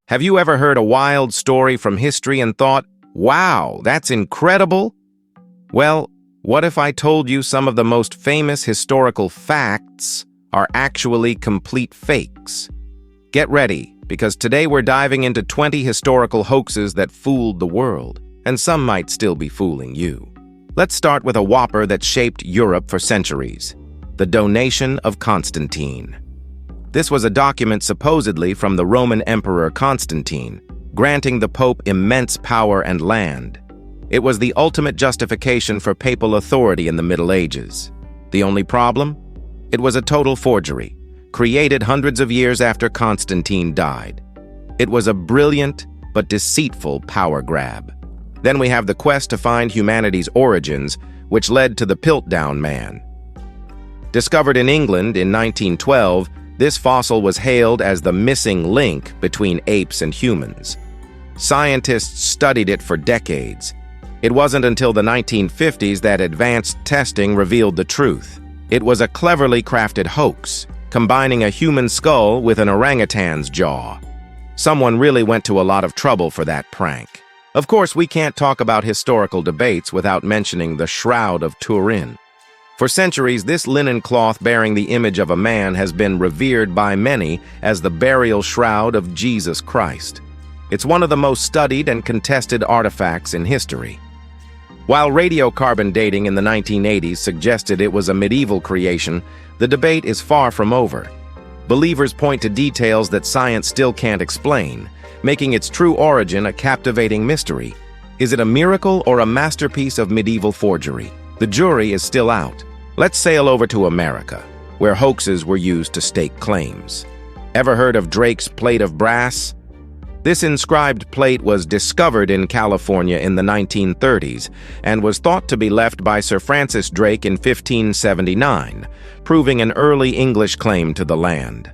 Have you ever heard a wild story from history and thought, wow, that's incredible? Well, what if I told you some of the most famous historical facts are actually complete fakes? Get ready, because today we're diving into 20 historical hoaxes that fooled the world, and some might still be fooling you. Let's start with a whopper that shaped Europe for centuries: the donation of Constantine. This was a document supposedly from the Roman Emperor Constantine, granting the Pope immense power and land. It was the ultimate justification for papal authority in the Middle Ages. The only problem? It was a total forgery, created hundreds of years after Constantine died. It was a brilliant but deceitful power grab. Then we have the quest to find humanity's origins, which led to the Piltdown Man. Discovered in England in 1912, this fossil was hailed as the missing link between apes and humans. Scientists studied it for decades. It wasn't until the 1950s that advanced testing revealed the truth. It was a cleverly crafted hoax, combining a human skull with an orangutan's jaw. Someone really went to a lot of trouble for that prank. Of course, we can't talk about historical debates without mentioning the Shroud of Turin. For centuries, this linen cloth bearing the image of a man has been revered by many as the burial shroud of Jesus Christ. It's one of the most studied and contested artifacts in history. While radiocarbon dating in the 1980s suggested it was a medieval creation, the debate is far from over. Believers point to details that science still can't explain, making its true origin a captivating mystery. Is it a miracle or a masterpiece of medieval forgery? The jury is still out. Let's sail over to America, where hoaxes were used to stake claims. Ever heard of Drake's plate of brass? This inscribed plate was discovered in California in the 1930s and was thought to be left by Sir Francis Drake in 1579, proving an early English claim to the land.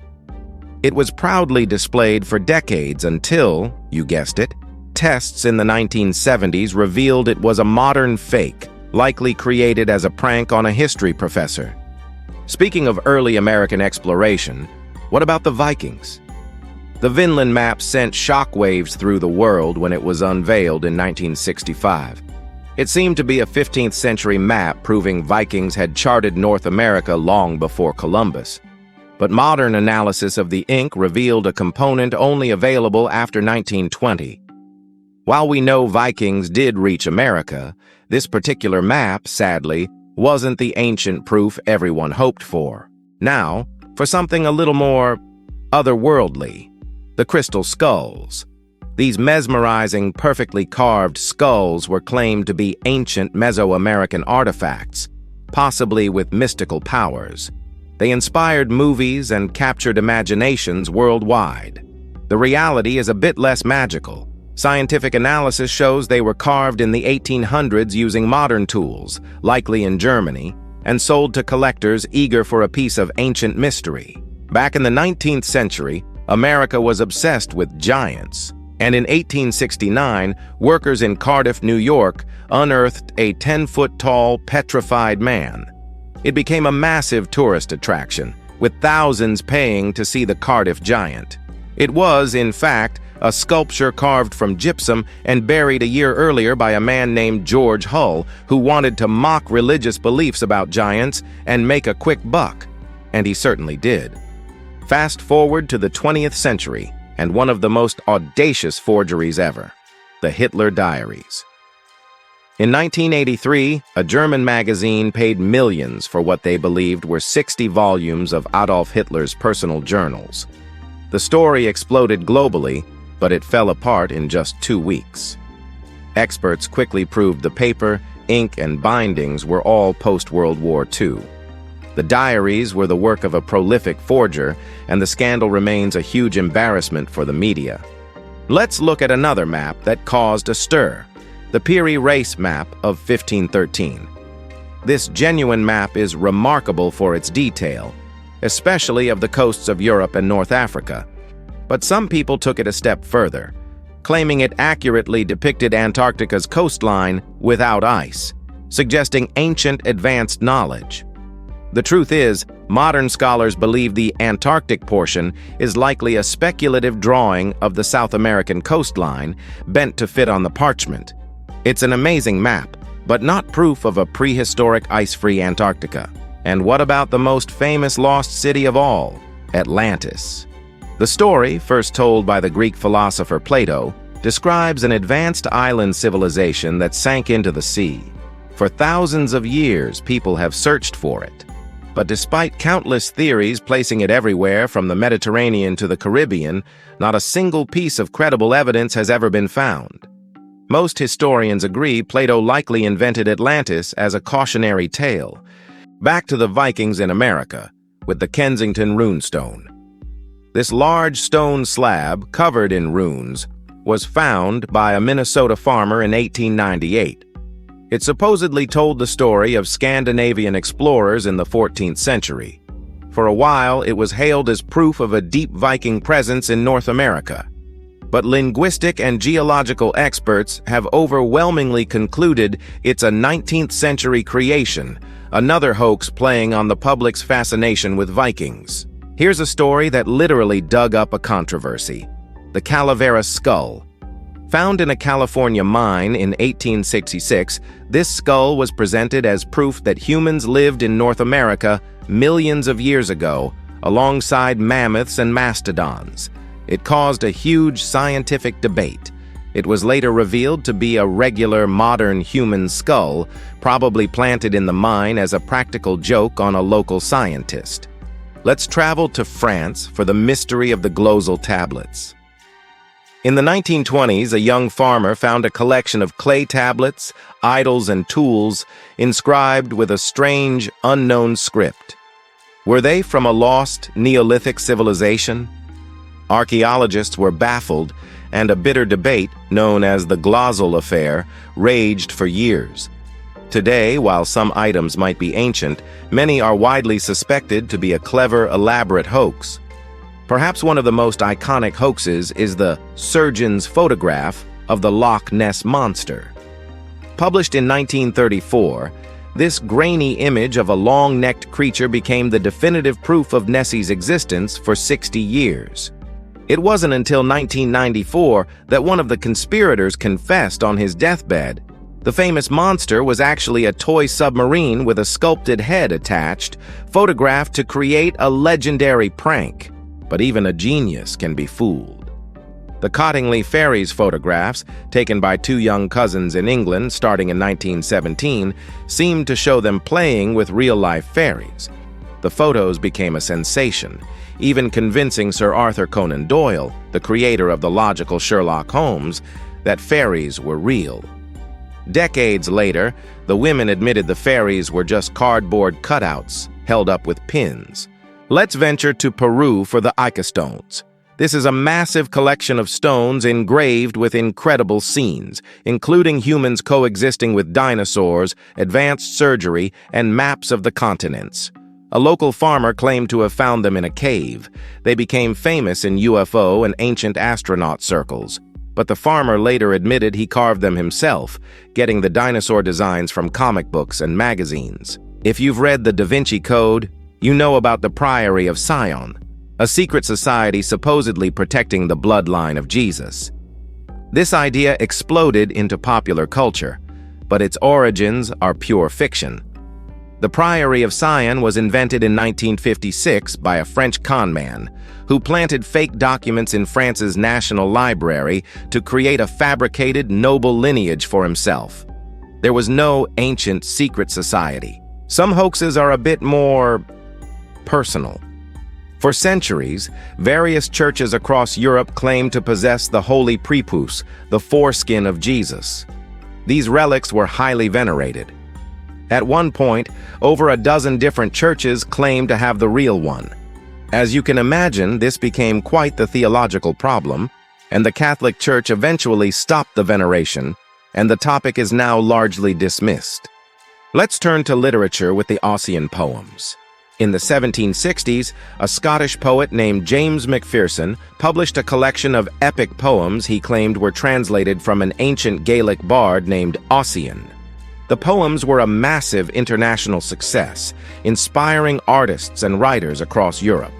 It was proudly displayed for decades until, you guessed it, tests in the 1970s revealed it was a modern fake, likely created as a prank on a history professor. Speaking of early American exploration, what about the Vikings? The Vinland map sent shockwaves through the world when it was unveiled in 1965. It seemed to be a 15th century map proving Vikings had charted North America long before Columbus. But modern analysis of the ink revealed a component only available after 1920. While we know Vikings did reach America, this particular map, sadly, wasn't the ancient proof everyone hoped for. Now, for something a little more otherworldly: the crystal skulls. These mesmerizing, perfectly carved skulls were claimed to be ancient Mesoamerican artifacts, possibly with mystical powers. They inspired movies and captured imaginations worldwide. The reality is a bit less magical. Scientific analysis shows they were carved in the 1800s using modern tools, likely in Germany, and sold to collectors eager for a piece of ancient mystery. Back in the 19th century, America was obsessed with giants, and in 1869, workers in Cardiff, New York, unearthed a 10-foot-tall petrified man. It became a massive tourist attraction, with thousands paying to see the Cardiff giant. It was, in fact, a sculpture carved from gypsum and buried a year earlier by a man named George Hull, who wanted to mock religious beliefs about giants and make a quick buck. And he certainly did. Fast forward to the 20th century, and one of the most audacious forgeries ever: the Hitler Diaries. In 1983, a German magazine paid millions for what they believed were 60 volumes of Adolf Hitler's personal journals. The story exploded globally, but it fell apart in just 2 weeks. Experts quickly proved the paper, ink, and bindings were all post-World War II. The diaries were the work of a prolific forger, and the scandal remains a huge embarrassment for the media. Let's look at another map that caused a stir: the Piri Reis map of 1513. This genuine map is remarkable for its detail, especially of the coasts of Europe and North Africa. But some people took it a step further, claiming it accurately depicted Antarctica's coastline without ice, suggesting ancient advanced knowledge. The truth is, modern scholars believe the Antarctic portion is likely a speculative drawing of the South American coastline, bent to fit on the parchment. It's an amazing map, but not proof of a prehistoric ice-free Antarctica. And what about the most famous lost city of all, Atlantis? The story, first told by the Greek philosopher Plato, describes an advanced island civilization that sank into the sea. For thousands of years, people have searched for it. But despite countless theories placing it everywhere from the Mediterranean to the Caribbean, not a single piece of credible evidence has ever been found. Most historians agree Plato likely invented Atlantis as a cautionary tale. Back to the Vikings in America, with the Kensington runestone. This large stone slab, covered in runes, was found by a Minnesota farmer in 1898. It supposedly told the story of Scandinavian explorers in the 14th century. For a while, it was hailed as proof of a deep Viking presence in North America. But linguistic and geological experts have overwhelmingly concluded it's a 19th century creation, another hoax playing on the public's fascination with Vikings. Here's a story that literally dug up a controversy: the Calavera skull. Found in a California mine in 1866, this skull was presented as proof that humans lived in North America millions of years ago, alongside mammoths and mastodons. It caused a huge scientific debate. It was later revealed to be a regular modern human skull, probably planted in the mine as a practical joke on a local scientist. Let's travel to France for the mystery of the Glosal tablets. In the 1920s, a young farmer found a collection of clay tablets, idols, and tools inscribed with a strange, unknown script. Were they from a lost Neolithic civilization? Archaeologists were baffled, and a bitter debate, known as the Glosal affair, raged for years. Today, while some items might be ancient, many are widely suspected to be a clever, elaborate hoax. Perhaps one of the most iconic hoaxes is the surgeon's photograph of the Loch Ness Monster. Published in 1934, this grainy image of a long-necked creature became the definitive proof of Nessie's existence for 60 years. It wasn't until 1994 that one of the conspirators confessed on his deathbed. The famous monster was actually a toy submarine with a sculpted head attached, photographed to create a legendary prank. But even a genius can be fooled. The Cottingley Fairies photographs, taken by two young cousins in England starting in 1917, seemed to show them playing with real-life fairies. The photos became a sensation, even convincing Sir Arthur Conan Doyle, the creator of the logical Sherlock Holmes, that fairies were real. Decades later, the women admitted the fairies were just cardboard cutouts held up with pins. Let's venture to Peru for the Ica stones. This is a massive collection of stones engraved with incredible scenes, including humans coexisting with dinosaurs, advanced surgery, and maps of the continents. A local farmer claimed to have found them in a cave. They became famous in UFO and ancient astronaut circles. But the farmer later admitted he carved them himself, getting the dinosaur designs from comic books and magazines. If you've read the Da Vinci Code, you know about the Priory of Sion, a secret society supposedly protecting the bloodline of Jesus. This idea exploded into popular culture, but its origins are pure fiction. The Priory of Sion was invented in 1956 by a French conman who planted fake documents in France's National Library to create a fabricated noble lineage for himself. There was no ancient secret society. Some hoaxes are a bit more personal. For centuries, various churches across Europe claimed to possess the holy prepuce, the foreskin of Jesus. These relics were highly venerated. At one point, over a dozen different churches claimed to have the real one. As you can imagine, this became quite the theological problem, and the Catholic Church eventually stopped the veneration, and the topic is now largely dismissed. Let's turn to literature with the Ossian poems. In the 1760s, a Scottish poet named James Macpherson published a collection of epic poems he claimed were translated from an ancient Gaelic bard named Ossian. The poems were a massive international success, inspiring artists and writers across Europe.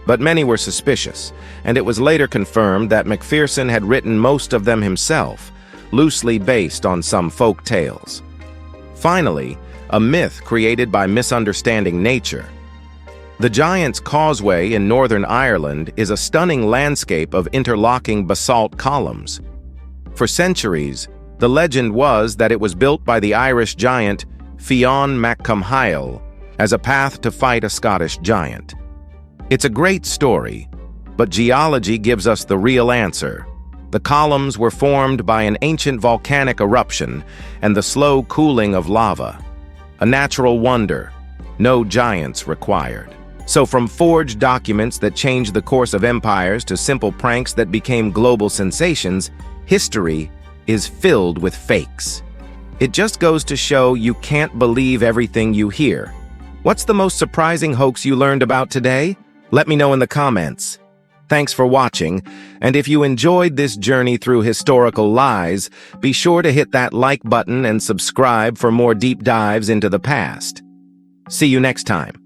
But many were suspicious, and it was later confirmed that Macpherson had written most of them himself, loosely based on some folk tales. Finally, a myth created by misunderstanding nature. The Giant's Causeway in Northern Ireland is a stunning landscape of interlocking basalt columns. For centuries, the legend was that it was built by the Irish giant Fionn mac Cumhail as a path to fight a Scottish giant. It's a great story, but geology gives us the real answer. The columns were formed by an ancient volcanic eruption and the slow cooling of lava. A natural wonder, no giants required. So from forged documents that changed the course of empires to simple pranks that became global sensations, history is filled with fakes. It just goes to show you can't believe everything you hear. What's the most surprising hoax you learned about today? Let me know in the comments. Thanks for watching, and if you enjoyed this journey through historical lies, be sure to hit that like button and subscribe for more deep dives into the past. See you next time.